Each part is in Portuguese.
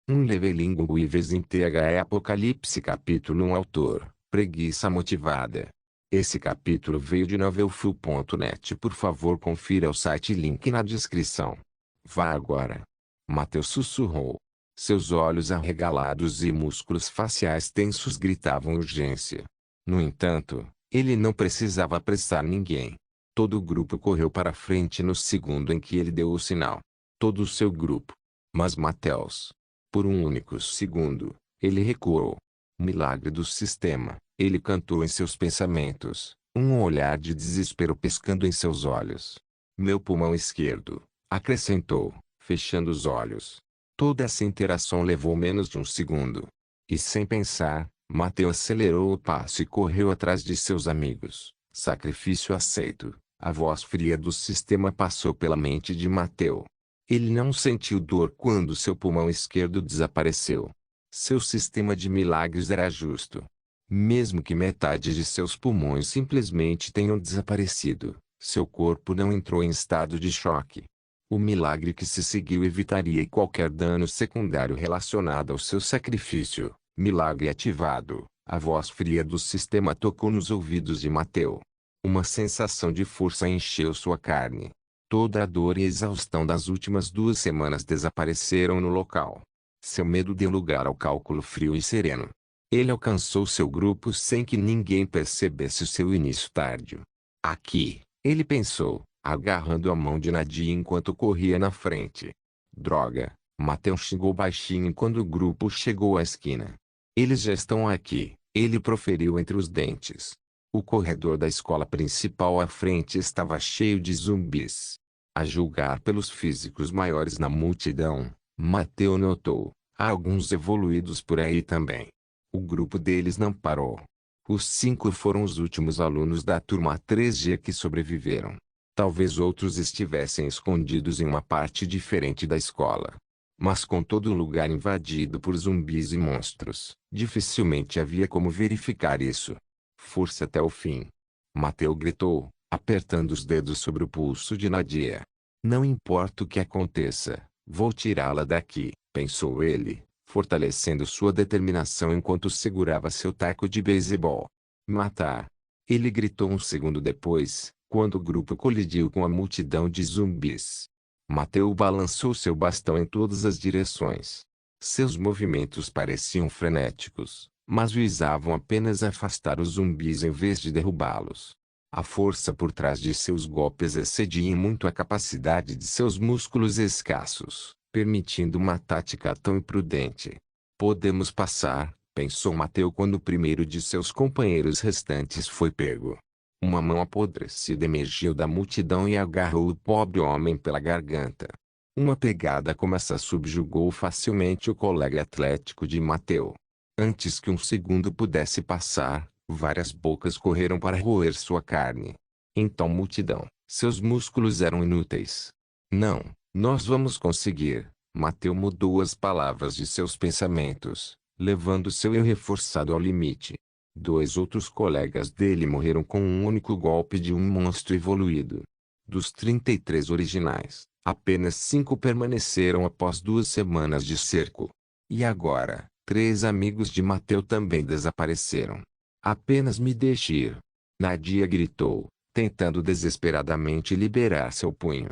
Um leveling Weavers em THE Apocalipse capítulo 1 Autor, Preguiça Motivada. Esse capítulo veio de novelfull.net. Por favor confira o site link na descrição. Vá agora. Mateus sussurrou. Seus olhos arregalados e músculos faciais tensos gritavam urgência. No entanto, ele não precisava apressar ninguém. Todo o grupo correu para a frente no segundo em que ele deu o sinal. Todo o seu grupo. Mas Mateus, por um único segundo, ele recuou. Milagre do sistema, ele cantou em seus pensamentos, um olhar de desespero pescando em seus olhos. Meu pulmão esquerdo, acrescentou, fechando os olhos. Toda essa interação levou menos de um segundo. E sem pensar, Mateus acelerou o passo e correu atrás de seus amigos. Sacrifício aceito. A voz fria do sistema passou pela mente de Mateus. Ele não sentiu dor quando seu pulmão esquerdo desapareceu. Seu sistema de milagres era justo. Mesmo que metade de seus pulmões simplesmente tenham desaparecido, seu corpo não entrou em estado de choque. O milagre que se seguiu evitaria qualquer dano secundário relacionado ao seu sacrifício. Milagre ativado. A voz fria do sistema tocou nos ouvidos de Mateus. Uma sensação de força encheu sua carne. Toda a dor e exaustão das últimas 2 semanas desapareceram no local. Seu medo deu lugar ao cálculo frio e sereno. Ele alcançou seu grupo sem que ninguém percebesse seu início tardio. Aqui, ele pensou, agarrando a mão de Nadia enquanto corria na frente. Droga, Mateus xingou baixinho quando o grupo chegou à esquina. Eles já estão aqui, ele proferiu entre os dentes. O corredor da escola principal à frente estava cheio de zumbis. A julgar pelos físicos maiores na multidão, Mateus notou, há alguns evoluídos por aí também. O grupo deles não parou. Os 5 foram os últimos alunos da turma 3G que sobreviveram. Talvez outros estivessem escondidos em uma parte diferente da escola. Mas com todo o lugar invadido por zumbis e monstros, dificilmente havia como verificar isso. Força até o fim. Mateus gritou, apertando os dedos sobre o pulso de Nadia. Não importa o que aconteça, vou tirá-la daqui, pensou ele, fortalecendo sua determinação enquanto segurava seu taco de beisebol. Matar! Ele gritou um segundo depois, quando o grupo colidiu com a multidão de zumbis. Mateus balançou seu bastão em todas as direções. Seus movimentos pareciam frenéticos, mas visavam apenas afastar os zumbis em vez de derrubá-los. A força por trás de seus golpes excedia em muito a capacidade de seus músculos escassos, permitindo uma tática tão imprudente. Podemos passar, pensou Mateus quando o primeiro de seus companheiros restantes foi pego. Uma mão apodrecida emergiu da multidão e agarrou o pobre homem pela garganta. Uma pegada como essa subjugou facilmente o colega atlético de Mateus. Antes que um segundo pudesse passar, várias bocas correram para roer sua carne. Então multidão, seus músculos eram inúteis. Não, nós vamos conseguir. Mateus mudou as palavras de seus pensamentos, levando seu eu reforçado ao limite. 2 outros colegas dele morreram com um único golpe de um monstro evoluído. Dos 33 originais, apenas 5 permaneceram após 2 semanas de cerco. E agora, 3 amigos de Mateus também desapareceram. Apenas me deixe ir. Nadia gritou, tentando desesperadamente liberar seu punho.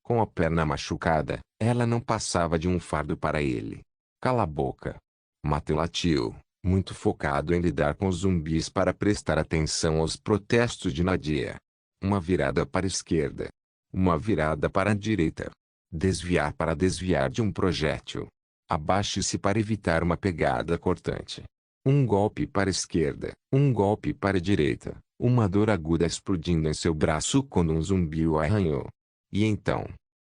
Com a perna machucada, ela não passava de um fardo para ele. Cala a boca. Mateus latiu, muito focado em lidar com os zumbis para prestar atenção aos protestos de Nadia. Uma virada para a esquerda. Uma virada para a direita. Desviar para desviar de um projétil. Abaixe-se para evitar uma pegada cortante. Um golpe para a esquerda, um golpe para a direita, uma dor aguda explodindo em seu braço quando um zumbi o arranhou. E então,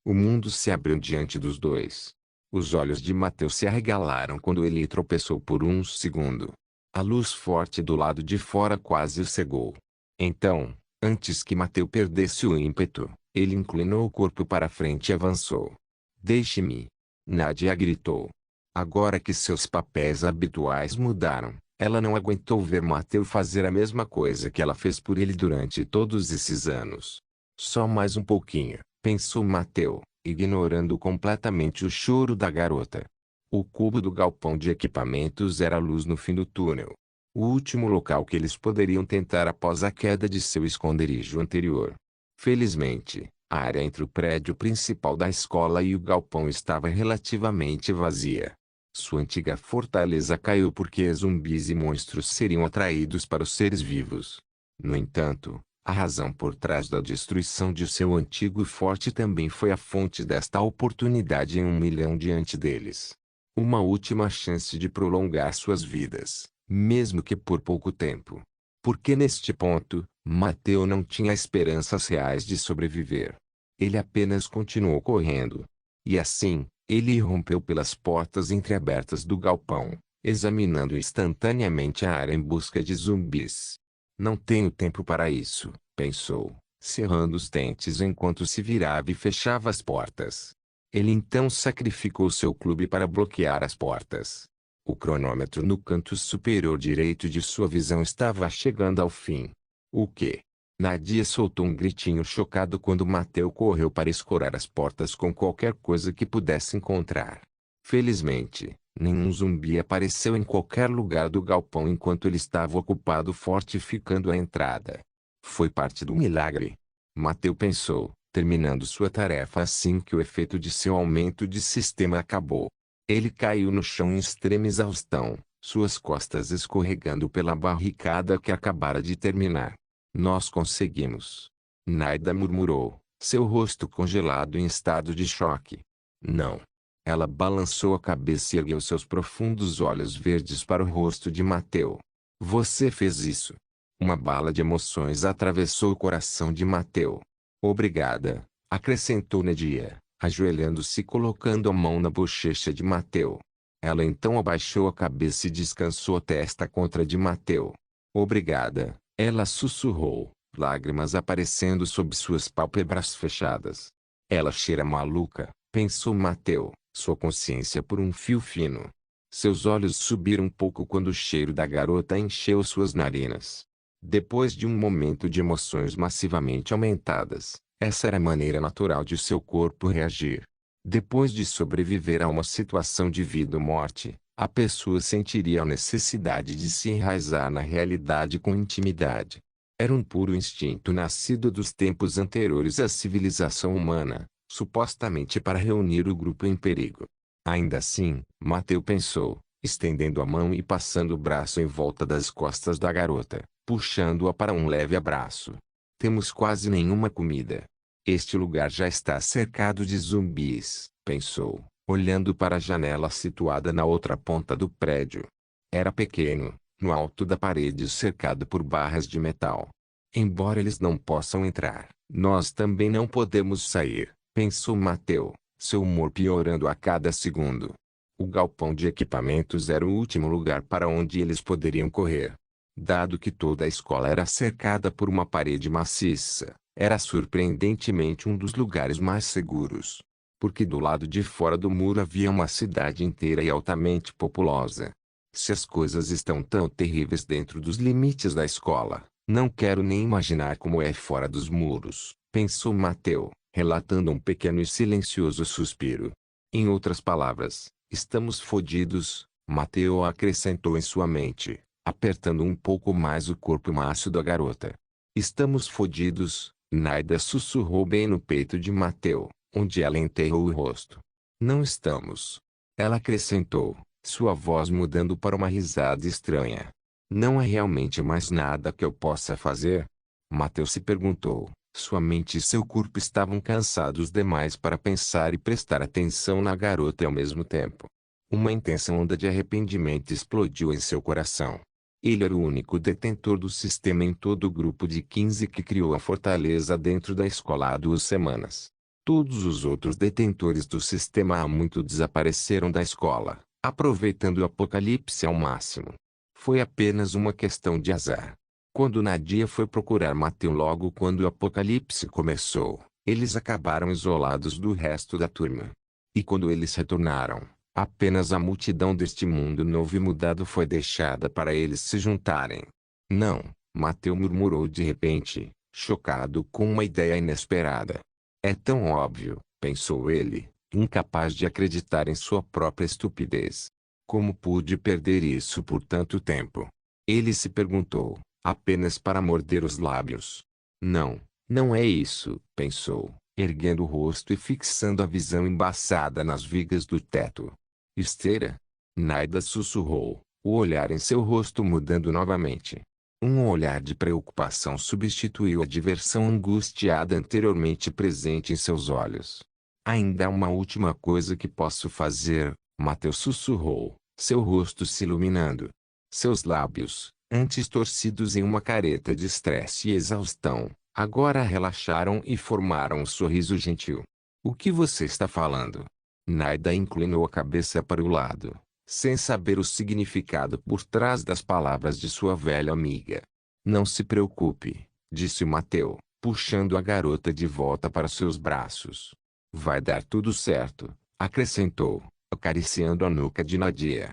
o mundo se abriu diante dos dois. Os olhos de Mateus se arregalaram quando ele tropeçou por um segundo. A luz forte do lado de fora quase o cegou. Então, antes que Mateus perdesse o ímpeto, ele inclinou o corpo para frente e avançou. Deixe-me! Nadia gritou. Agora que seus papéis habituais mudaram, ela não aguentou ver Mateus fazer a mesma coisa que ela fez por ele durante todos esses anos. Só mais um pouquinho, pensou Mateus, ignorando completamente o choro da garota. O cubo do galpão de equipamentos era a luz no fim do túnel. O último local que eles poderiam tentar após a queda de seu esconderijo anterior. Felizmente, a área entre o prédio principal da escola e o galpão estava relativamente vazia. Sua antiga fortaleza caiu porque zumbis e monstros seriam atraídos para os seres vivos. No entanto, a razão por trás da destruição de seu antigo forte também foi a fonte desta oportunidade em 1 milhão diante deles. Uma última chance de prolongar suas vidas, mesmo que por pouco tempo. Porque neste ponto, Mateu não tinha esperanças reais de sobreviver. Ele apenas continuou correndo. E assim, ele rompeu pelas portas entreabertas do galpão, examinando instantaneamente a área em busca de zumbis. Não tenho tempo para isso, pensou, cerrando os dentes enquanto se virava e fechava as portas. Ele então sacrificou seu clube para bloquear as portas. O cronômetro no canto superior direito de sua visão estava chegando ao fim. O quê? Nadia soltou um gritinho chocado quando Mateu correu para escorar as portas com qualquer coisa que pudesse encontrar. Felizmente, nenhum zumbi apareceu em qualquer lugar do galpão enquanto ele estava ocupado fortificando a entrada. Foi parte do milagre. Mateu pensou, terminando sua tarefa assim que o efeito de seu aumento de sistema acabou. Ele caiu no chão em extrema exaustão, suas costas escorregando pela barricada que acabara de terminar. Nós conseguimos. Naida murmurou, seu rosto congelado em estado de choque. Não. Ela balançou a cabeça e ergueu seus profundos olhos verdes para o rosto de Mateu. Você fez isso. Uma bala de emoções atravessou o coração de Mateu. Obrigada, acrescentou Nadia, ajoelhando-se e colocando a mão na bochecha de Mateu. Ela então abaixou a cabeça e descansou a testa contra a de Mateu. Obrigada. Ela sussurrou, lágrimas aparecendo sob suas pálpebras fechadas. Ela cheira maluca, pensou Mateu, sua consciência por um fio fino. Seus olhos subiram um pouco quando o cheiro da garota encheu suas narinas. Depois de um momento de emoções massivamente aumentadas, essa era a maneira natural de seu corpo reagir. Depois de sobreviver a uma situação de vida ou morte, a pessoa sentiria a necessidade de se enraizar na realidade com intimidade. Era um puro instinto nascido dos tempos anteriores à civilização humana, supostamente para reunir o grupo em perigo. Ainda assim, Mateu pensou, estendendo a mão e passando o braço em volta das costas da garota, puxando-a para um leve abraço. Temos quase nenhuma comida. Este lugar já está cercado de zumbis, pensou, olhando para a janela situada na outra ponta do prédio. Era pequeno, no alto da parede cercado por barras de metal. Embora eles não possam entrar, nós também não podemos sair, pensou Mateu, seu humor piorando a cada segundo. O galpão de equipamentos era o último lugar para onde eles poderiam correr. Dado que toda a escola era cercada por uma parede maciça, era surpreendentemente um dos lugares mais seguros. Porque do lado de fora do muro havia uma cidade inteira e altamente populosa. Se as coisas estão tão terríveis dentro dos limites da escola, não quero nem imaginar como é fora dos muros, pensou Mateu, relatando um pequeno e silencioso suspiro. Em outras palavras, estamos fodidos, Mateu acrescentou em sua mente, apertando um pouco mais o corpo macio da garota. Estamos fodidos, Naida sussurrou bem no peito de Mateu, onde ela enterrou o rosto. Não estamos. Ela acrescentou, sua voz mudando para uma risada estranha. Não há realmente mais nada que eu possa fazer? Mateu se perguntou. Sua mente e seu corpo estavam cansados demais para pensar e prestar atenção na garota ao mesmo tempo. Uma intensa onda de arrependimento explodiu em seu coração. Ele era o único detentor do sistema em todo o grupo de 15 que criou a fortaleza dentro da escola há 2 semanas. Todos os outros detentores do sistema há muito desapareceram da escola, aproveitando o apocalipse ao máximo. Foi apenas uma questão de azar. Quando Nadia foi procurar Mateu logo quando o apocalipse começou, eles acabaram isolados do resto da turma. E quando eles retornaram, apenas a multidão deste mundo novo e mudado foi deixada para eles se juntarem. Não, Mateu murmurou de repente, chocado com uma ideia inesperada. É tão óbvio, pensou ele, incapaz de acreditar em sua própria estupidez. Como pude perder isso por tanto tempo? Ele se perguntou, apenas para morder os lábios. Não, não é isso, pensou, erguendo o rosto e fixando a visão embaçada nas vigas do teto. Esteira? Naida sussurrou, o olhar em seu rosto mudando novamente. Um olhar de preocupação substituiu a diversão angustiada anteriormente presente em seus olhos. Ainda há uma última coisa que posso fazer, Mateus sussurrou, seu rosto se iluminando. Seus lábios, antes torcidos em uma careta de estresse e exaustão, agora relaxaram e formaram um sorriso gentil. O que você está falando? Naida inclinou a cabeça para o lado, sem saber o significado por trás das palavras de sua velha amiga. Não se preocupe, disse Mateu, puxando a garota de volta para seus braços. Vai dar tudo certo, acrescentou, acariciando a nuca de Nadia.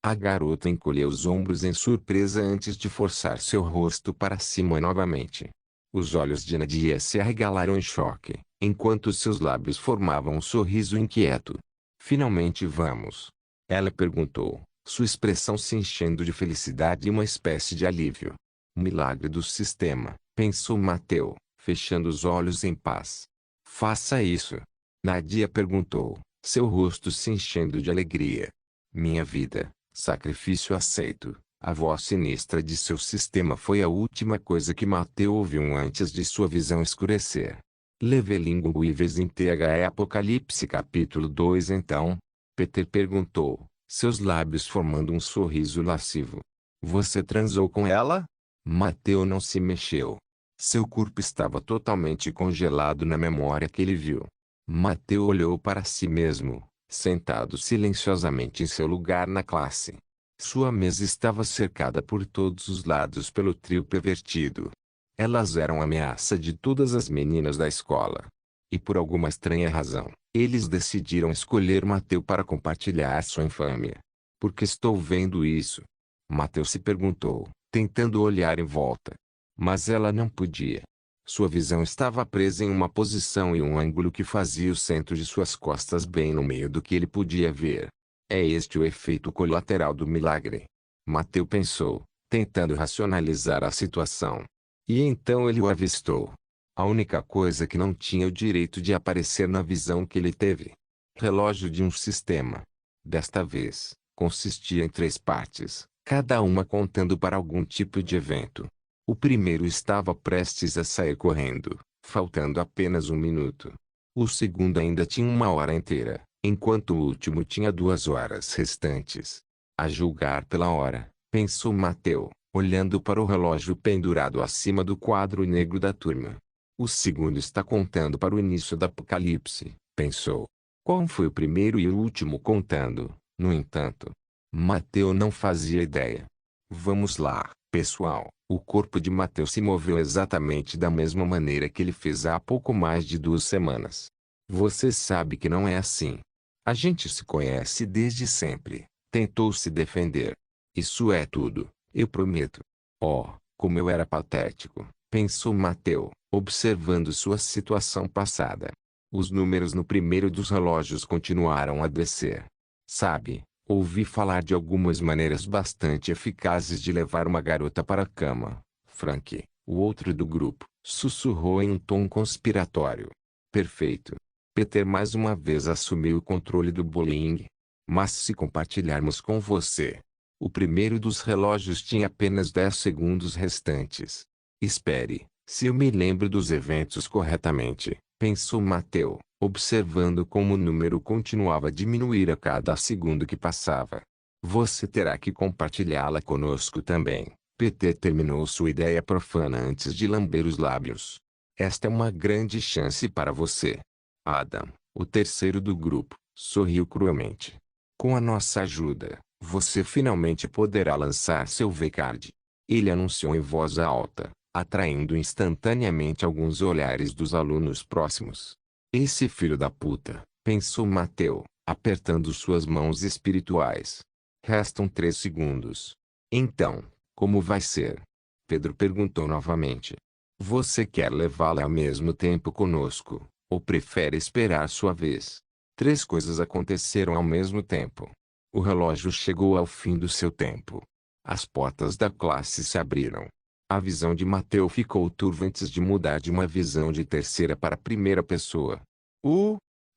A garota encolheu os ombros em surpresa antes de forçar seu rosto para cima novamente. Os olhos de Nadia se arregalaram em choque, enquanto seus lábios formavam um sorriso inquieto. Finalmente vamos? Ela perguntou, sua expressão se enchendo de felicidade e uma espécie de alívio. Milagre do sistema, pensou Mateu, fechando os olhos em paz. Faça isso. Nadia perguntou, seu rosto se enchendo de alegria. Minha vida, sacrifício aceito. A voz sinistra de seu sistema foi a última coisa que Mateu ouviu antes de sua visão escurecer. Levelingo Ives em THE Apocalipse capítulo 2 Então, Peter perguntou, seus lábios formando um sorriso lascivo. Você transou com ela? Mateu não se mexeu. Seu corpo estava totalmente congelado na memória que ele viu. Mateu olhou para si mesmo, sentado silenciosamente em seu lugar na classe. Sua mesa estava cercada por todos os lados pelo trio pervertido. Elas eram a ameaça de todas as meninas da escola. E por alguma estranha razão, eles decidiram escolher Mateu para compartilhar sua infâmia. Por que estou vendo isso? Mateu se perguntou, tentando olhar em volta. Mas ela não podia. Sua visão estava presa em uma posição e um ângulo que fazia o centro de suas costas bem no meio do que ele podia ver. É este o efeito colateral do milagre. Mateu pensou, tentando racionalizar a situação. E então ele o avistou. A única coisa que não tinha o direito de aparecer na visão que ele teve. Relógio de um sistema. Desta vez, consistia em 3 partes, cada uma contando para algum tipo de evento. O primeiro estava prestes a sair correndo, faltando apenas 1 minuto. O segundo ainda tinha 1 hora inteira, enquanto o último tinha 2 horas restantes. A julgar pela hora, pensou Mateu, olhando para o relógio pendurado acima do quadro negro da turma. O segundo está contando para o início do apocalipse, pensou. Qual foi o primeiro e o último contando, no entanto? Mateu não fazia ideia. Vamos lá, pessoal. O corpo de Mateu se moveu exatamente da mesma maneira que ele fez há pouco mais de 2 semanas. Você sabe que não é assim. A gente se conhece desde sempre. Tentou se defender. Isso é tudo, eu prometo. Oh, como eu era patético, pensou Mateu, observando sua situação passada. Os números no primeiro dos relógios continuaram a descer. Sabe, ouvi falar de algumas maneiras bastante eficazes de levar uma garota para a cama. Frank, o outro do grupo, sussurrou em um tom conspiratório. Perfeito. Peter mais uma vez assumiu o controle do bullying. Mas se compartilharmos com você. O primeiro dos relógios tinha apenas 10 segundos restantes. Espere, se eu me lembro dos eventos corretamente, pensou Mateu, observando como o número continuava a diminuir a cada segundo que passava. Você terá que compartilhá-la conosco também. Peter terminou sua ideia profana antes de lamber os lábios. Esta é uma grande chance para você. Adam, o terceiro do grupo, sorriu cruelmente. Com a nossa ajuda, você finalmente poderá lançar seu V-Card. Ele anunciou em voz alta, atraindo instantaneamente alguns olhares dos alunos próximos. Esse filho da puta, pensou Mateu, apertando suas mãos espirituais. Restam 3 segundos. Então, como vai ser? Pedro perguntou novamente. Você quer levá-la ao mesmo tempo conosco, Ou prefere esperar sua vez? 3 coisas aconteceram ao mesmo tempo. O relógio chegou ao fim do seu tempo. As portas da classe se abriram. A visão de Mateu ficou turva antes de mudar de uma visão de terceira para primeira pessoa.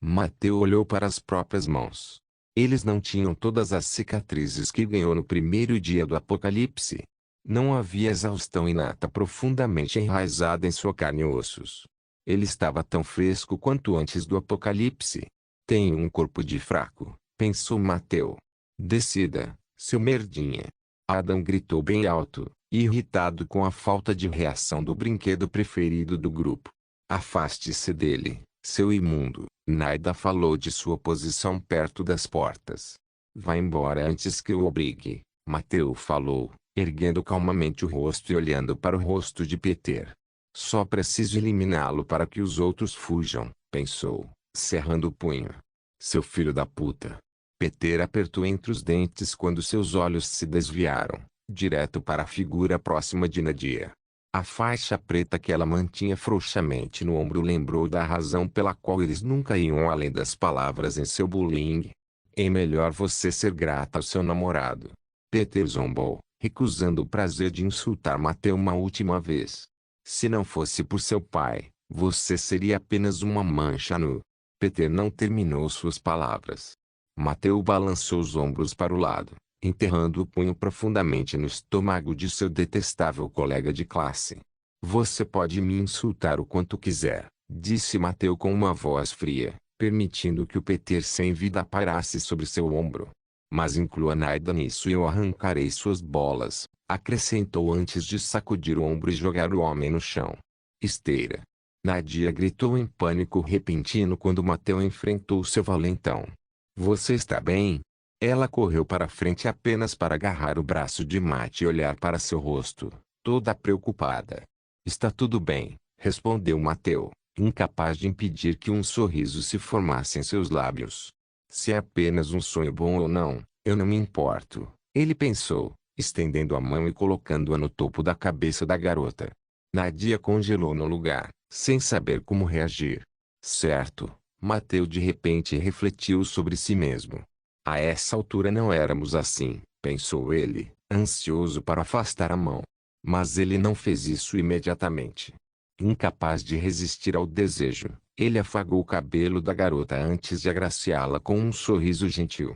Mateu olhou para as próprias mãos. Eles não tinham todas as cicatrizes que ganhou no primeiro dia do Apocalipse. Não havia exaustão inata profundamente enraizada em sua carne e ossos. Ele estava tão fresco quanto antes do Apocalipse. Tenho um corpo de fraco, pensou Mateu. Decida, seu merdinha. Adam gritou bem alto, irritado com a falta de reação do brinquedo preferido do grupo. Afaste-se dele, seu imundo. Naida falou de sua posição perto das portas. Vá embora antes que o obrigue, Mateu falou, erguendo calmamente o rosto e olhando para o rosto de Peter. Só preciso eliminá-lo para que os outros fujam, pensou, cerrando o punho. Seu filho da puta. Peter apertou entre os dentes quando seus olhos se desviaram, direto para a figura próxima de Nadia. A faixa preta que ela mantinha frouxamente no ombro lembrou da razão pela qual eles nunca iam além das palavras em seu bullying. É melhor você ser grata ao seu namorado. Peter zombou, recusando o prazer de insultar Mateu uma última vez. Se não fosse por seu pai, você seria apenas uma mancha no... Peter não terminou suas palavras. Mateu balançou os ombros para o lado, enterrando o punho profundamente no estômago de seu detestável colega de classe. Você pode me insultar o quanto quiser, disse Mateu com uma voz fria, permitindo que o Peter sem vida parasse sobre seu ombro. Mas inclua Naida nisso e eu arrancarei suas bolas, acrescentou antes de sacudir o ombro e jogar o homem no chão. Esteira. Nadia gritou em pânico repentino quando Mateu enfrentou seu valentão. Você está bem? Ela correu para frente apenas para agarrar o braço de Matt e olhar para seu rosto, toda preocupada. Está tudo bem, respondeu Mateu, incapaz de impedir que um sorriso se formasse em seus lábios. Se é apenas um sonho bom ou não, eu não me importo, ele pensou, estendendo a mão e colocando-a no topo da cabeça da garota. Nadia congelou no lugar, sem saber como reagir. Certo, Mateu de repente refletiu sobre si mesmo. A essa altura não éramos assim, pensou ele, ansioso para afastar a mão. Mas ele não fez isso imediatamente. Incapaz de resistir ao desejo, ele afagou o cabelo da garota antes de agraciá-la com um sorriso gentil.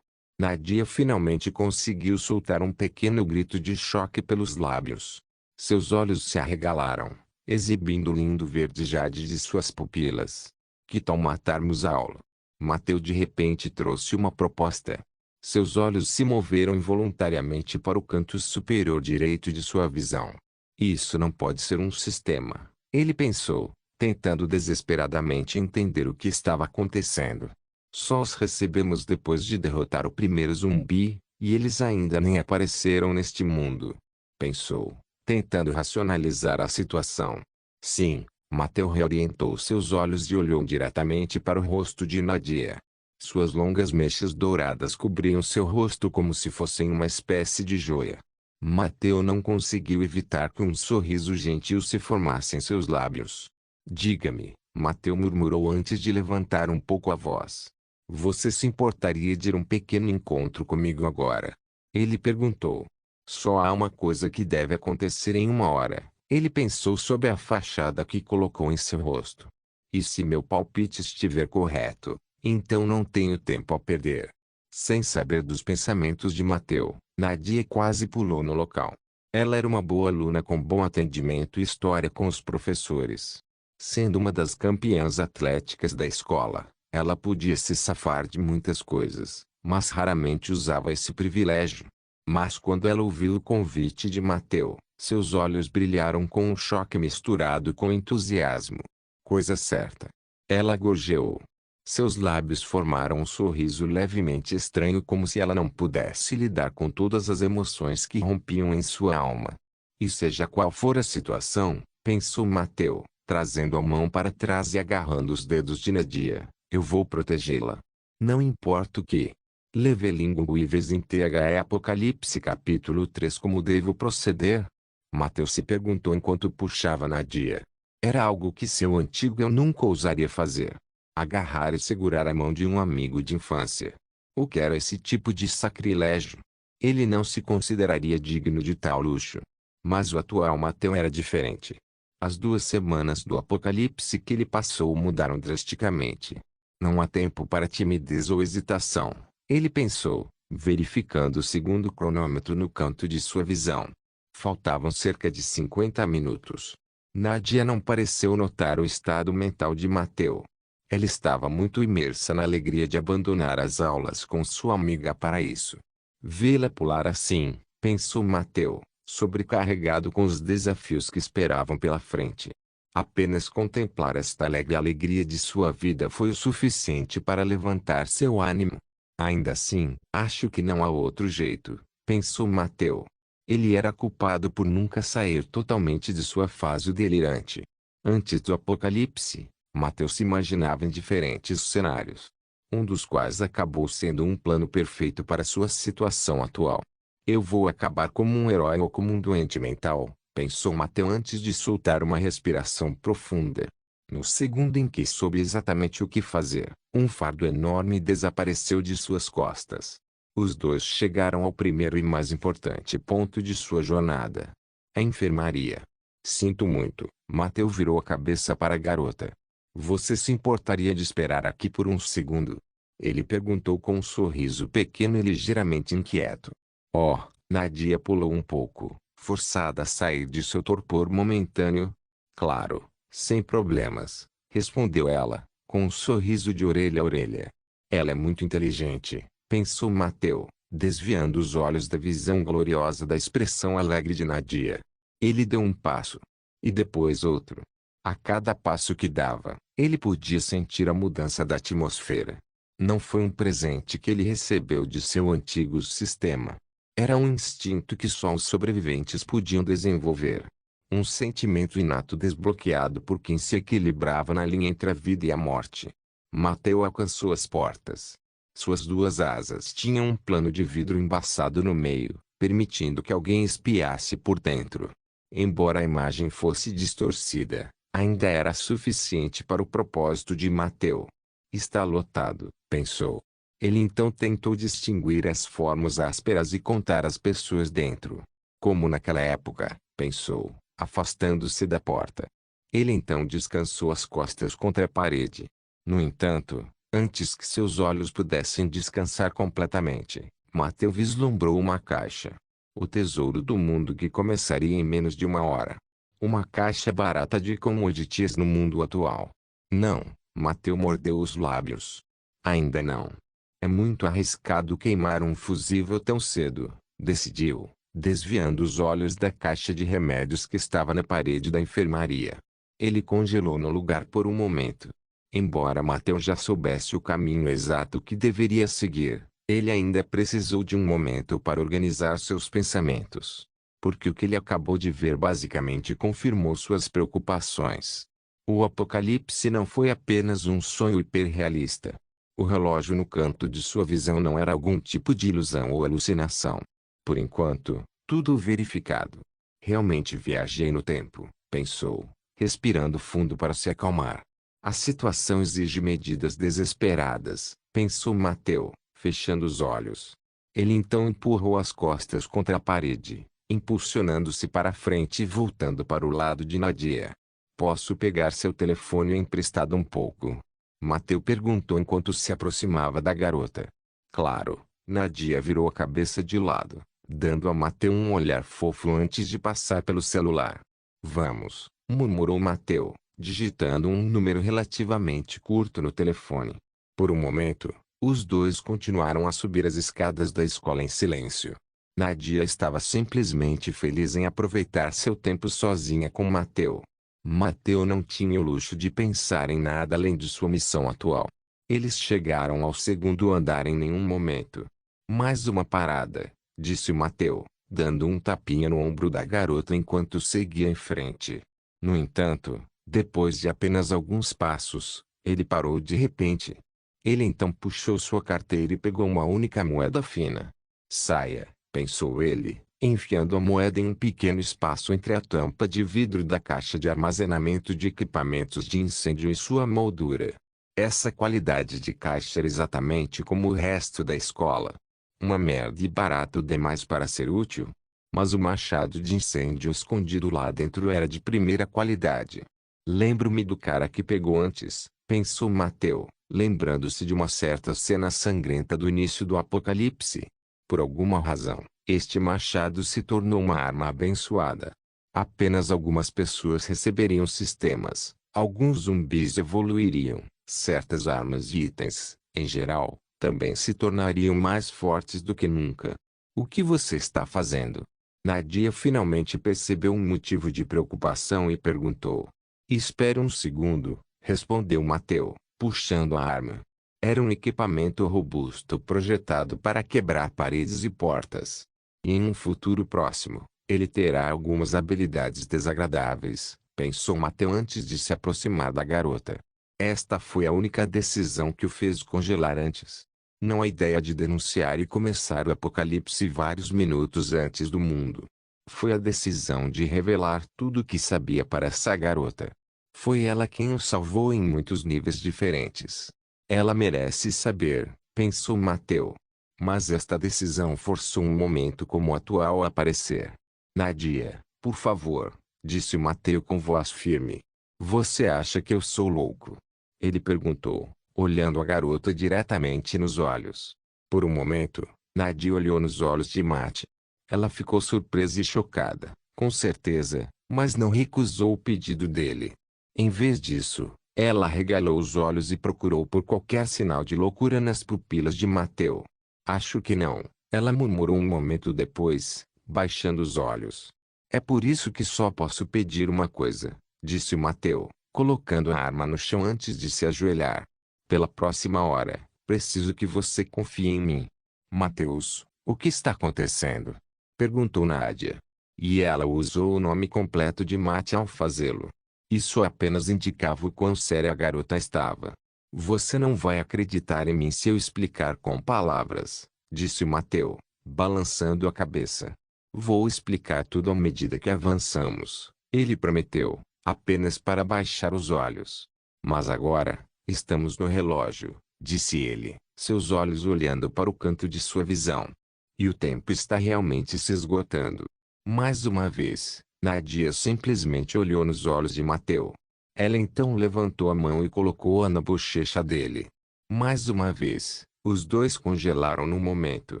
Nadia finalmente conseguiu soltar um pequeno grito de choque pelos lábios. Seus olhos se arregalaram, exibindo o lindo verde jade de suas pupilas. Que tal matarmos a aula? Mateu de repente trouxe uma proposta. Seus olhos se moveram involuntariamente para o canto superior direito de sua visão. Isso não pode ser um sistema, ele pensou, tentando desesperadamente entender o que estava acontecendo. Só os recebemos depois de derrotar o primeiro zumbi, e eles ainda nem apareceram neste mundo. Pensou, tentando racionalizar a situação. Sim, Mateu reorientou seus olhos e olhou diretamente para o rosto de Nadia. Suas longas mechas douradas cobriam seu rosto como se fossem uma espécie de joia. Mateu não conseguiu evitar que um sorriso gentil se formasse em seus lábios. Diga-me, Mateu murmurou antes de levantar um pouco a voz. Você se importaria de ir um pequeno encontro comigo agora? Ele perguntou. Só há uma coisa que deve acontecer em 1 hora. Ele pensou sobre a fachada que colocou em seu rosto. E se meu palpite estiver correto, então não tenho tempo a perder. Sem saber dos pensamentos de Mateu, Nadia quase pulou no local. Ela era uma boa aluna com bom atendimento e história com os professores. Sendo uma das campeãs atléticas da escola, ela podia se safar de muitas coisas, mas raramente usava esse privilégio. Mas quando ela ouviu o convite de Mateu, seus olhos brilharam com um choque misturado com entusiasmo. Coisa certa. Ela gorjeou. Seus lábios formaram um sorriso levemente estranho como se ela não pudesse lidar com todas as emoções que rompiam em sua alma. E seja qual for a situação, pensou Mateu, trazendo a mão para trás e agarrando os dedos de Nadia, eu vou protegê-la. Não importa o que. Levelingo Ives em THE Apocalipse capítulo 3 Como devo proceder? Mateu se perguntou enquanto puxava Nadia. Era algo que seu antigo eu nunca ousaria fazer. Agarrar e segurar a mão de um amigo de infância. O que era esse tipo de sacrilégio? Ele não se consideraria digno de tal luxo. Mas o atual Mateu era diferente. As 2 semanas do apocalipse que ele passou mudaram drasticamente. Não há tempo para timidez ou hesitação, ele pensou, verificando o segundo cronômetro no canto de sua visão. Faltavam cerca de 50 minutos. Nadia não pareceu notar o estado mental de Mateu. Ela estava muito imersa na alegria de abandonar as aulas com sua amiga para isso. Vê-la pular assim, pensou Mateu, sobrecarregado com os desafios que esperavam pela frente. Apenas contemplar esta alegre alegria de sua vida foi o suficiente para levantar seu ânimo. Ainda assim, acho que não há outro jeito, pensou Mateu. Ele era culpado por nunca sair totalmente de sua fase delirante. Antes do apocalipse, Mateu se imaginava em diferentes cenários. Um dos quais acabou sendo um plano perfeito para sua situação atual. Eu vou acabar como um herói ou como um doente mental, pensou Mateu antes de soltar uma respiração profunda. No segundo em que soube exatamente o que fazer, um fardo enorme desapareceu de suas costas. Os dois chegaram ao primeiro e mais importante ponto de sua jornada. A enfermaria. Sinto muito, Mateu virou a cabeça para a garota. Você se importaria de esperar aqui por um segundo? Ele perguntou com um sorriso pequeno e ligeiramente inquieto. Oh, Nadia pulou um pouco, forçada a sair de seu torpor momentâneo. Claro, sem problemas, respondeu ela, com um sorriso de orelha a orelha. Ela é muito inteligente, pensou Mateu, desviando os olhos da visão gloriosa da expressão alegre de Nadia. Ele deu um passo. E depois outro. A cada passo que dava, ele podia sentir a mudança da atmosfera. Não foi um presente que ele recebeu de seu antigo sistema. Era um instinto que só os sobreviventes podiam desenvolver. Um sentimento inato desbloqueado por quem se equilibrava na linha entre a vida e a morte. Mateu alcançou as portas. Suas 2 asas tinham um plano de vidro embaçado no meio, permitindo que alguém espiasse por dentro. Embora a imagem fosse distorcida, ainda era suficiente para o propósito de Mateu. Está lotado, pensou. Ele então tentou distinguir as formas ásperas e contar as pessoas dentro. Como naquela época, pensou, afastando-se da porta. Ele então descansou as costas contra a parede. No entanto, antes que seus olhos pudessem descansar completamente, Mateu vislumbrou uma caixa. O tesouro do mundo que começaria em menos de 1 hora. Uma caixa barata de commodities no mundo atual. Não, Mateu mordeu os lábios. Ainda não. É muito arriscado queimar um fusível tão cedo, decidiu, desviando os olhos da caixa de remédios que estava na parede da enfermaria. Ele congelou no lugar por um momento. Embora Mateu já soubesse o caminho exato que deveria seguir, ele ainda precisou de um momento para organizar seus pensamentos. Porque o que ele acabou de ver basicamente confirmou suas preocupações. O apocalipse não foi apenas um sonho hiperrealista. O relógio no canto de sua visão não era algum tipo de ilusão ou alucinação. Por enquanto, tudo verificado. Realmente viajei no tempo, pensou, respirando fundo para se acalmar. A situação exige medidas desesperadas, pensou Mateu, fechando os olhos. Ele então empurrou as costas contra a parede, impulsionando-se para a frente e voltando para o lado de Nadia. Posso pegar seu telefone emprestado um pouco? Mateu perguntou enquanto se aproximava da garota. Claro, Nadia virou a cabeça de lado, dando a Mateu um olhar fofo antes de passar pelo celular. Vamos, murmurou Mateu, digitando um número relativamente curto no telefone. Por um momento, os dois continuaram a subir as escadas da escola em silêncio. Nadia estava simplesmente feliz em aproveitar seu tempo sozinha com Mateu. Mateu não tinha o luxo de pensar em nada além de sua missão atual. Eles chegaram ao segundo andar em nenhum momento. Mais uma parada, disse Mateu, dando um tapinha no ombro da garota enquanto seguia em frente. No entanto, depois de apenas alguns passos, ele parou de repente. Ele então puxou sua carteira e pegou uma única moeda fina. Saia, pensou ele, enfiando a moeda em um pequeno espaço entre a tampa de vidro da caixa de armazenamento de equipamentos de incêndio e sua moldura. Essa qualidade de caixa era exatamente como o resto da escola. Uma merda e barato demais para ser útil. Mas o machado de incêndio escondido lá dentro era de primeira qualidade. Lembro-me do cara que pegou antes, pensou Mateu, lembrando-se de uma certa cena sangrenta do início do Apocalipse. Por alguma razão, este machado se tornou uma arma abençoada. Apenas algumas pessoas receberiam sistemas, alguns zumbis evoluiriam, certas armas e itens, em geral, também se tornariam mais fortes do que nunca. O que você está fazendo? Nadia finalmente percebeu um motivo de preocupação e perguntou. Espere um segundo, respondeu Mateu, puxando a arma. Era um equipamento robusto projetado para quebrar paredes e portas. E em um futuro próximo, ele terá algumas habilidades desagradáveis, pensou Mateu antes de se aproximar da garota. Esta foi a única decisão que o fez congelar antes. Não a ideia de denunciar e começar o apocalipse vários minutos antes do mundo. Foi a decisão de revelar tudo o que sabia para essa garota. Foi ela quem o salvou em muitos níveis diferentes. Ela merece saber, pensou Mateu. Mas esta decisão forçou um momento como o atual a aparecer. Nadia, por favor, disse Mateu com voz firme. Você acha que eu sou louco? Ele perguntou, olhando a garota diretamente nos olhos. Por um momento, Nadia olhou nos olhos de Mate. Ela ficou surpresa e chocada, com certeza, mas não recusou o pedido dele. Em vez disso, ela arregalou os olhos e procurou por qualquer sinal de loucura nas pupilas de Mateu. Acho que não, ela murmurou um momento depois, baixando os olhos. É por isso que só posso pedir uma coisa, disse Mateu, colocando a arma no chão antes de se ajoelhar. Pela próxima hora, preciso que você confie em mim. Mateus, o que está acontecendo? Perguntou Nádia. E ela usou o nome completo de Mate ao fazê-lo. Isso apenas indicava o quão séria a garota estava. Você não vai acreditar em mim se eu explicar com palavras, disse Mateu, balançando a cabeça. Vou explicar tudo à medida que avançamos, ele prometeu, apenas para baixar os olhos. Mas agora, estamos no relógio, disse ele, seus olhos olhando para o canto de sua visão. E o tempo está realmente se esgotando. Mais uma vez, Nadia simplesmente olhou nos olhos de Mateu. Ela então levantou a mão e colocou-a na bochecha dele. Mais uma vez, os dois congelaram no momento.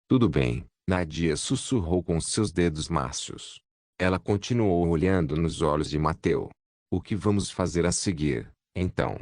Tudo bem, Nadia sussurrou com seus dedos macios. Ela continuou olhando nos olhos de Mateu. O que vamos fazer a seguir, então?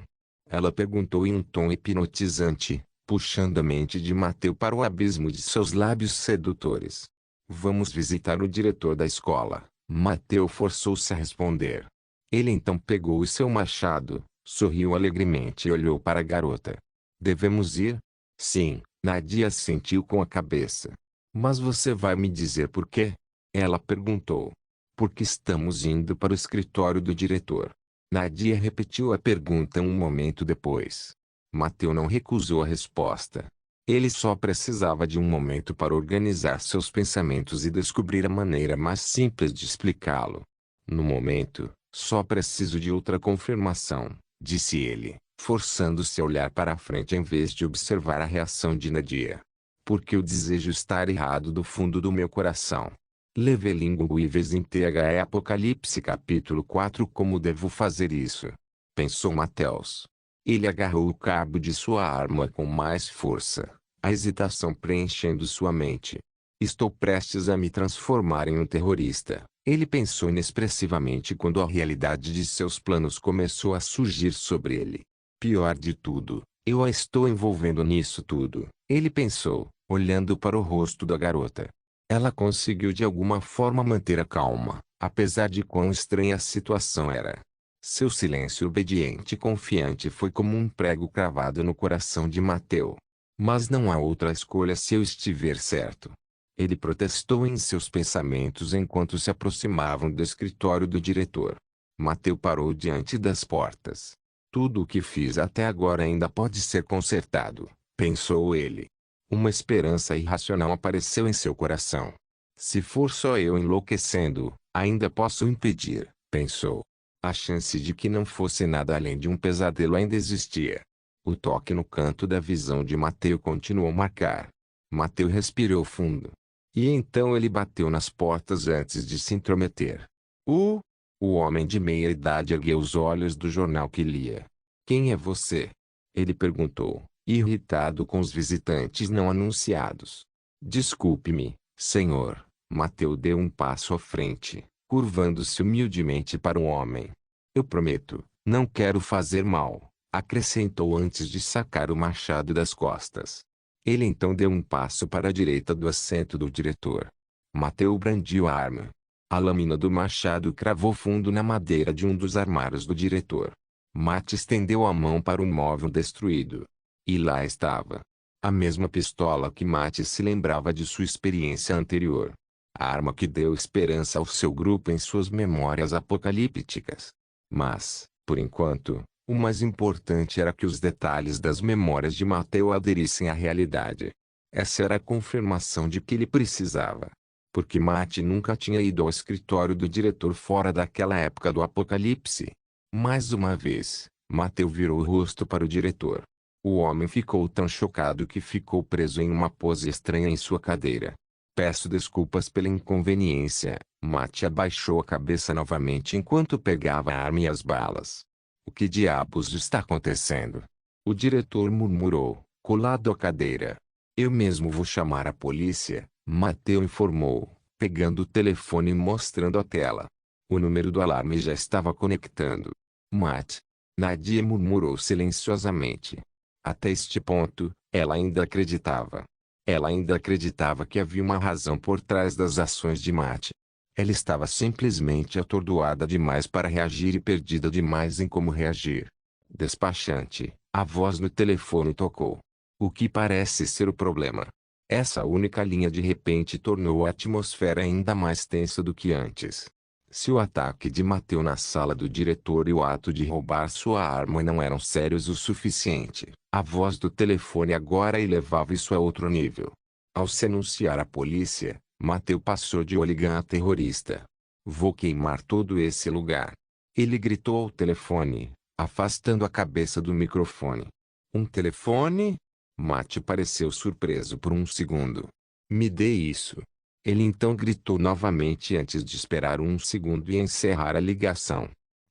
Ela perguntou em um tom hipnotizante, puxando a mente de Mateu para o abismo de seus lábios sedutores. Vamos visitar o diretor da escola. Mateu forçou-se a responder. Ele então pegou o seu machado, sorriu alegremente e olhou para a garota. Devemos ir? Sim, Nadia assentiu com a cabeça. Mas você vai me dizer por quê? Ela perguntou. Porque estamos indo para o escritório do diretor. Nadia repetiu a pergunta um momento depois. Mateu não recusou a resposta. Ele só precisava de um momento para organizar seus pensamentos e descobrir a maneira mais simples de explicá-lo. No momento, só preciso de outra confirmação, disse ele, forçando-se a olhar para a frente em vez de observar a reação de Nadia. Porque eu desejo estar errado do fundo do meu coração. Levelinguives em THE Apocalipse capítulo 4. Como devo fazer isso? Pensou Mateus. Ele agarrou o cabo de sua arma com mais força, a hesitação preenchendo sua mente. Estou prestes a me transformar em um terrorista, ele pensou inexpressivamente quando a realidade de seus planos começou a surgir sobre ele. Pior de tudo, eu a estou envolvendo nisso tudo, ele pensou, olhando para o rosto da garota. Ela conseguiu de alguma forma manter a calma, apesar de quão estranha a situação era. Seu silêncio obediente e confiante foi como um prego cravado no coração de Mateu. Mas não há outra escolha se eu estiver certo. Ele protestou em seus pensamentos enquanto se aproximavam do escritório do diretor. Mateu parou diante das portas. Tudo o que fiz até agora ainda pode ser consertado, pensou ele. Uma esperança irracional apareceu em seu coração. Se for só eu enlouquecendo, ainda posso impedir, pensou. A chance de que não fosse nada além de um pesadelo ainda existia. O toque no canto da visão de Mateu continuou a marcar. Mateu respirou fundo. E então ele bateu nas portas antes de se intrometer. O homem de meia idade ergueu os olhos do jornal que lia. Quem é você? Ele perguntou, irritado com os visitantes não anunciados. Desculpe-me, senhor. Mateu deu um passo à frente, curvando-se humildemente para o homem. Eu prometo, não quero fazer mal, acrescentou antes de sacar o machado das costas. Ele então deu um passo para a direita do assento do diretor. Mateu brandiu a arma. A lâmina do machado cravou fundo na madeira de um dos armários do diretor. Matt estendeu a mão para o móvel destruído. E lá estava. A mesma pistola que Matt se lembrava de sua experiência anterior. A arma que deu esperança ao seu grupo em suas memórias apocalípticas. Mas, por enquanto, o mais importante era que os detalhes das memórias de Mateu aderissem à realidade. Essa era a confirmação de que ele precisava. Porque Matt nunca tinha ido ao escritório do diretor fora daquela época do apocalipse. Mais uma vez, Mateu virou o rosto para o diretor. O homem ficou tão chocado que ficou preso em uma pose estranha em sua cadeira. Peço desculpas pela inconveniência. Matt abaixou a cabeça novamente enquanto pegava a arma e as balas. O que diabos está acontecendo? O diretor murmurou, colado à cadeira. Eu mesmo vou chamar a polícia, Mateu informou, pegando o telefone e mostrando a tela. O número do alarme já estava conectando. Matt. Nadia murmurou silenciosamente. Até este ponto, ela ainda acreditava. Ela ainda acreditava que havia uma razão por trás das ações de Matt. Ela estava simplesmente atordoada demais para reagir e perdida demais em como reagir. Despachante, a voz no telefone tocou. O que parece ser o problema? Essa única linha de repente tornou a atmosfera ainda mais tensa do que antes. Se o ataque de Mateu na sala do diretor e o ato de roubar sua arma não eram sérios o suficiente, a voz do telefone agora elevava isso a outro nível. Ao se anunciar à polícia, Mateu passou de hooligan a terrorista. Vou queimar todo esse lugar. Ele gritou ao telefone, afastando a cabeça do microfone. Um telefone? Matt pareceu surpreso por um segundo. Me dê isso. Ele então gritou novamente antes de esperar um segundo e encerrar a ligação.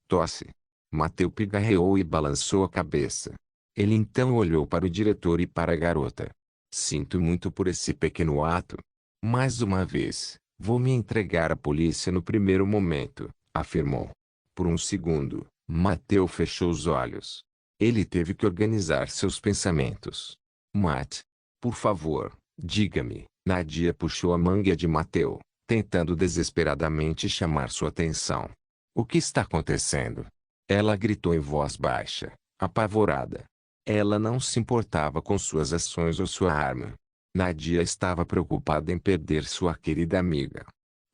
Tosse. Mateu pigarreou e balançou a cabeça. Ele então olhou para o diretor e para a garota. Sinto muito por esse pequeno ato. Mais uma vez, vou me entregar à polícia no primeiro momento, afirmou. Por um segundo, Mateu fechou os olhos. Ele teve que organizar seus pensamentos. Matt, por favor, diga-me. Nadia puxou a manga de Mateu, tentando desesperadamente chamar sua atenção. O que está acontecendo? Ela gritou em voz baixa, apavorada. Ela não se importava com suas ações ou sua arma. Nadia estava preocupada em perder sua querida amiga.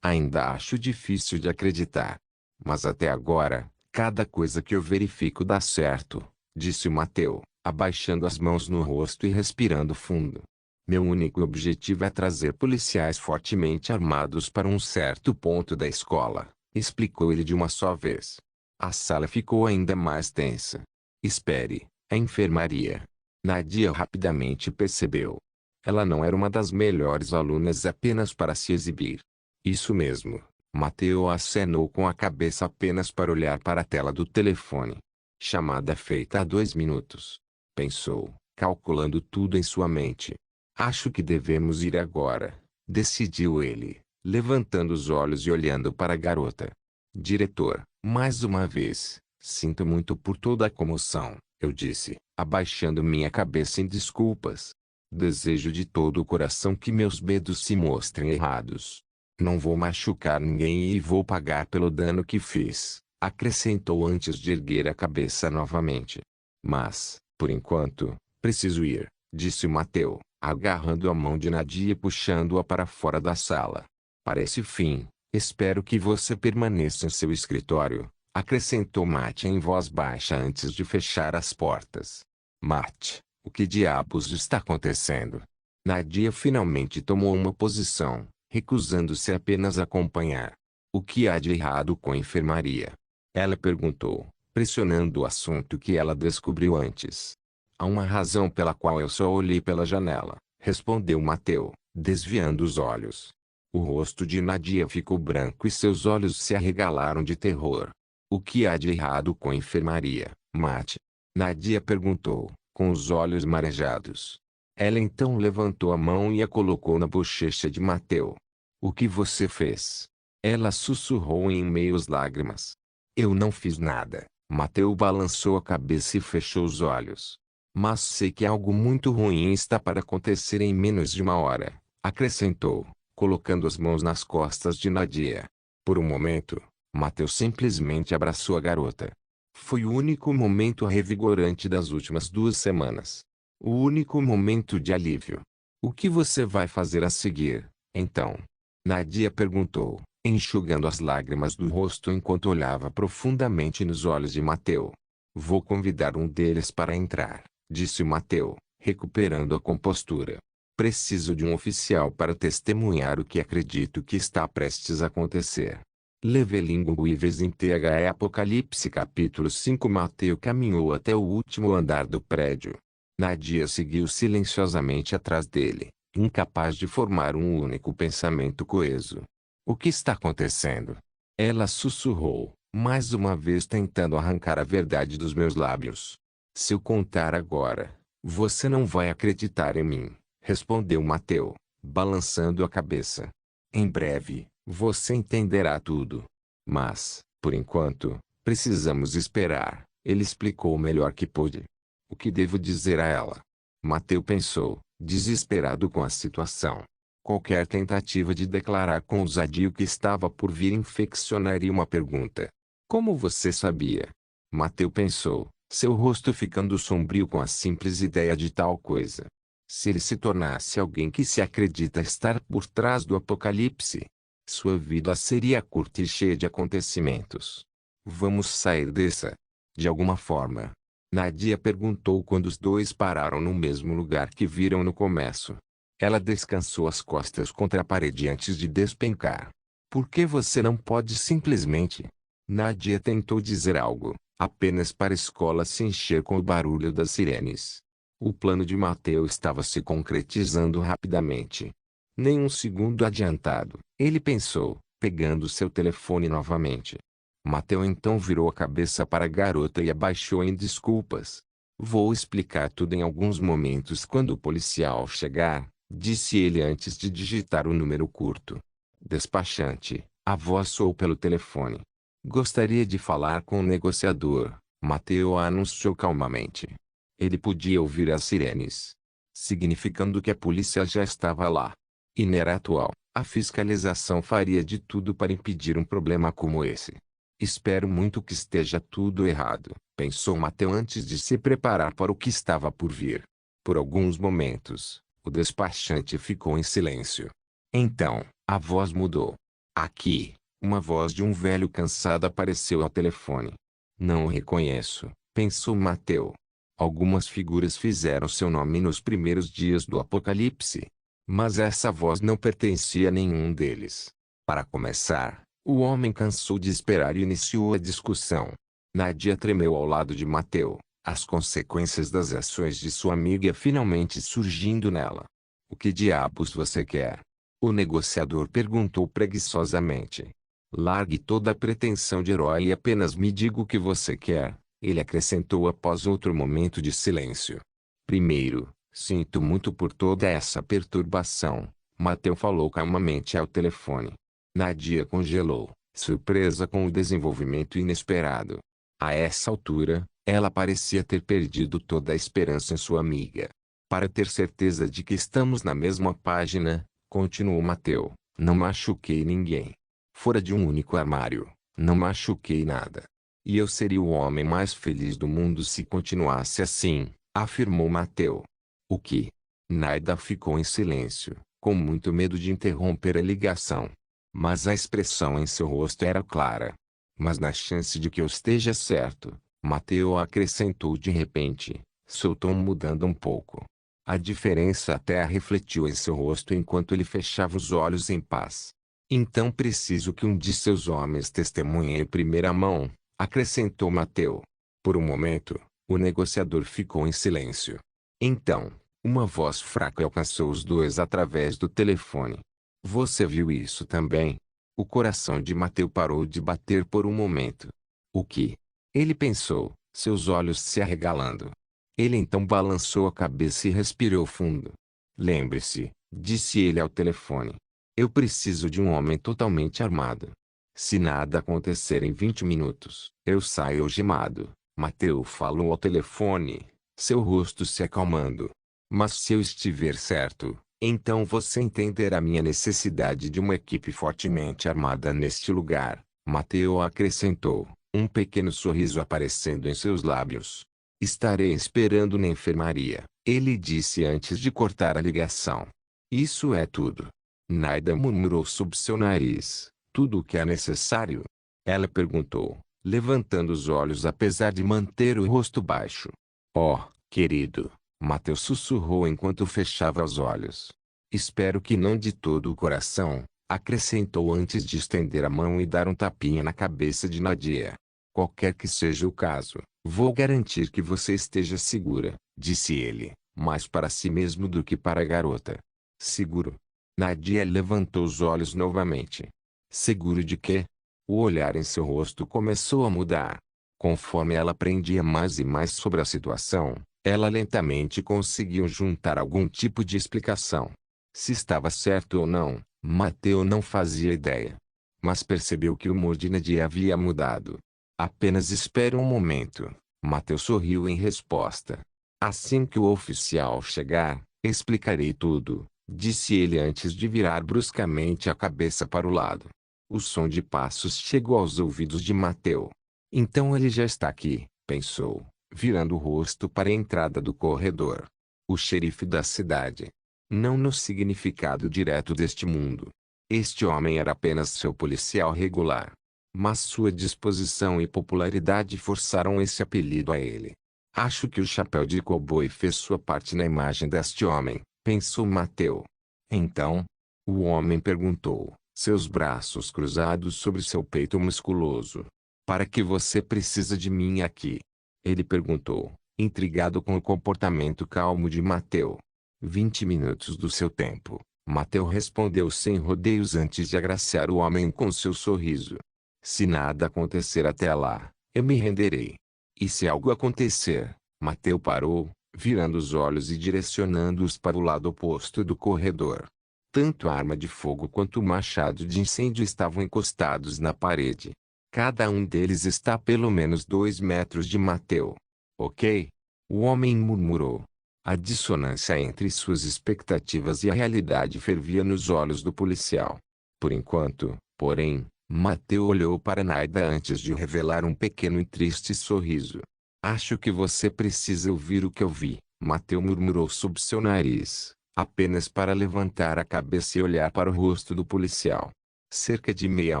Ainda acho difícil de acreditar. Mas até agora, cada coisa que eu verifico dá certo, disse Mateu, abaixando as mãos no rosto e respirando fundo. Meu único objetivo é trazer policiais fortemente armados para um certo ponto da escola, explicou ele de uma só vez. A sala ficou ainda mais tensa. Espere, a enfermaria. Nadia rapidamente percebeu. Ela não era uma das melhores alunas apenas para se exibir. Isso mesmo, Mateu acenou com a cabeça apenas para olhar para a tela do telefone. Chamada feita há 2 minutos. Pensou, calculando tudo em sua mente. Acho que devemos ir agora, decidiu ele, levantando os olhos e olhando para a garota. Diretor, mais uma vez, sinto muito por toda a comoção, eu disse, abaixando minha cabeça em desculpas. Desejo de todo o coração que meus medos se mostrem errados. Não vou machucar ninguém e vou pagar pelo dano que fiz, acrescentou antes de erguer a cabeça novamente. Mas, por enquanto, preciso ir, disse Mateu, agarrando a mão de Nadia e puxando-a para fora da sala. Para esse fim, espero que você permaneça em seu escritório, acrescentou Matt em voz baixa antes de fechar as portas. Matt, o que diabos está acontecendo? Nadia finalmente tomou uma posição, recusando-se apenas a acompanhar. O que há de errado com a enfermaria? Ela perguntou, pressionando o assunto que ela descobriu antes. Há uma razão pela qual eu só olhei pela janela, respondeu Mateu, desviando os olhos. O rosto de Nadia ficou branco e seus olhos se arregalaram de terror. O que há de errado com a enfermaria, Mate? Nadia perguntou, com os olhos marejados. Ela então levantou a mão e a colocou na bochecha de Mateu. O que você fez? Ela sussurrou em meio às lágrimas. Eu não fiz nada. Mateu balançou a cabeça e fechou os olhos. Mas sei que algo muito ruim está para acontecer em menos de uma hora, acrescentou, colocando as mãos nas costas de Nadia. Por um momento, Mateu simplesmente abraçou a garota. Foi o único momento revigorante das últimas 2 semanas. O único momento de alívio. O que você vai fazer a seguir, então? Nadia perguntou, enxugando as lágrimas do rosto enquanto olhava profundamente nos olhos de Mateu. Vou convidar um deles para entrar, disse Mateu, recuperando a compostura. Preciso de um oficial para testemunhar o que acredito que está prestes a acontecer. Levelingo Ives em THE Apocalipse capítulo 5. Mateu caminhou até o último andar do prédio. Nadia seguiu silenciosamente atrás dele, incapaz de formar um único pensamento coeso. O que está acontecendo? Ela sussurrou, mais uma vez tentando arrancar a verdade dos meus lábios. Se eu contar agora, você não vai acreditar em mim, respondeu Mateu, balançando a cabeça. Em breve, você entenderá tudo. Mas, por enquanto, precisamos esperar, ele explicou o melhor que pôde. O que devo dizer a ela? Mateu pensou, desesperado com a situação. Qualquer tentativa de declarar com ousadia o que estava por vir infeccionaria uma pergunta. Como você sabia? Mateu pensou, seu rosto ficando sombrio com a simples ideia de tal coisa. Se ele se tornasse alguém que se acredita estar por trás do apocalipse, sua vida seria curta e cheia de acontecimentos. Vamos sair dessa? De alguma forma. Nadia perguntou quando os dois pararam no mesmo lugar que viram no começo. Ela descansou as costas contra a parede antes de despencar. Por que você não pode simplesmente? Nadia tentou dizer algo, apenas para a escola se encher com o barulho das sirenes. O plano de Mateu estava se concretizando rapidamente. Nem um segundo adiantado, ele pensou, pegando seu telefone novamente. Mateu então virou a cabeça para a garota e abaixou em desculpas. Vou explicar tudo em alguns momentos quando o policial chegar, disse ele antes de digitar o número curto. Despachante, a voz soou pelo telefone. Gostaria de falar com o negociador, Mateu anunciou calmamente. Ele podia ouvir as sirenes, significando que a polícia já estava lá. E na era atual, a fiscalização faria de tudo para impedir um problema como esse. Espero muito que esteja tudo errado, pensou Mateu antes de se preparar para o que estava por vir. Por alguns momentos, o despachante ficou em silêncio. Então, a voz mudou. Aqui, uma voz de um velho cansado apareceu ao telefone. Não o reconheço, pensou Mateu. Algumas figuras fizeram seu nome nos primeiros dias do Apocalipse. Mas essa voz não pertencia a nenhum deles. Para começar, o homem cansou de esperar e iniciou a discussão. Nadia tremeu ao lado de Mateu, as consequências das ações de sua amiga finalmente surgindo nela. O que diabos você quer? O negociador perguntou preguiçosamente. Largue toda a pretensão de herói e apenas me diga o que você quer, ele acrescentou após outro momento de silêncio. Primeiro, sinto muito por toda essa perturbação, Mateu falou calmamente ao telefone. Nadia congelou, surpresa com o desenvolvimento inesperado. A essa altura, ela parecia ter perdido toda a esperança em sua amiga. Para ter certeza de que estamos na mesma página, continuou Mateu, não machuquei ninguém. Fora de um único armário, não machuquei nada. E eu seria o homem mais feliz do mundo se continuasse assim, afirmou Mateu. O que? Naida ficou em silêncio, com muito medo de interromper a ligação. Mas a expressão em seu rosto era clara. Mas na chance de que eu esteja certo, Mateu acrescentou de repente, seu tom mudando um pouco. A diferença até refletiu em seu rosto enquanto ele fechava os olhos em paz. Então preciso que um de seus homens testemunhe em primeira mão, acrescentou Mateu. Por um momento, o negociador ficou em silêncio. Então, uma voz fraca alcançou os dois através do telefone. Você viu isso também? O coração de Mateu parou de bater por um momento. O que? Ele pensou, seus olhos se arregalando. Ele então balançou a cabeça e respirou fundo. Lembre-se, disse ele ao telefone. Eu preciso de um homem totalmente armado. Se nada acontecer em 20 minutos, eu saio algemado. Mateu falou ao telefone, seu rosto se acalmando. Mas se eu estiver certo, então você entenderá minha necessidade de uma equipe fortemente armada neste lugar, Mateu acrescentou, um pequeno sorriso aparecendo em seus lábios. Estarei esperando na enfermaria, ele disse antes de cortar a ligação. Isso é tudo. Naida murmurou sob seu nariz. Tudo o que é necessário? Ela perguntou, levantando os olhos apesar de manter o rosto baixo. Oh, querido, Mateu sussurrou enquanto fechava os olhos. Espero que não de todo o coração, acrescentou antes de estender a mão e dar um tapinha na cabeça de Nadia. Qualquer que seja o caso, vou garantir que você esteja segura, disse ele, mais para si mesmo do que para a garota. Seguro? Nadia levantou os olhos novamente. Seguro de quê? O olhar em seu rosto começou a mudar. Conforme ela aprendia mais e mais sobre a situação, ela lentamente conseguiu juntar algum tipo de explicação. Se estava certo ou não, Mateu não fazia ideia. Mas percebeu que o humor de Nadia havia mudado. Apenas espere um momento, Mateu sorriu em resposta. Assim que o oficial chegar, explicarei tudo, disse ele antes de virar bruscamente a cabeça para o lado. O som de passos chegou aos ouvidos de Mateu. Então ele já está aqui, pensou, virando o rosto para a entrada do corredor. O xerife da cidade. Não no significado direto deste mundo. Este homem era apenas seu policial regular. Mas sua disposição e popularidade forçaram esse apelido a ele. Acho que o chapéu de cowboy fez sua parte na imagem deste homem, pensou Mateu. Então? O homem perguntou, seus braços cruzados sobre seu peito musculoso. Para que você precisa de mim aqui? Ele perguntou, intrigado com o comportamento calmo de Mateu. 20 minutos do seu tempo, Mateu respondeu sem rodeios antes de agraciar o homem com seu sorriso. Se nada acontecer até lá, eu me renderei. E se algo acontecer? Mateu parou, virando os olhos e direcionando-os para o lado oposto do corredor. Tanto a arma de fogo quanto o machado de incêndio estavam encostados na parede. Cada um deles está a pelo menos 2 metros de Mateu. Ok? O homem murmurou. A dissonância entre suas expectativas e a realidade fervia nos olhos do policial. Por enquanto, porém, Mateu olhou para Naida antes de revelar um pequeno e triste sorriso. Acho que você precisa ouvir o que eu vi, Mateu murmurou sob seu nariz, apenas para levantar a cabeça e olhar para o rosto do policial. Cerca de meia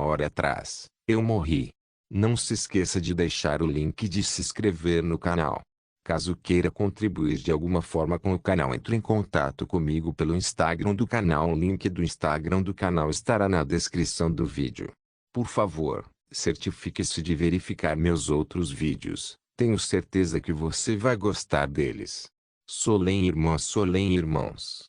hora atrás, eu morri. Não se esqueça de deixar o link de se inscrever no canal. Caso queira contribuir de alguma forma com o canal, entre em contato comigo pelo Instagram do canal. O link do Instagram do canal estará na descrição do vídeo. Por favor, certifique-se de verificar meus outros vídeos. Tenho certeza que você vai gostar deles. Solém irmãos.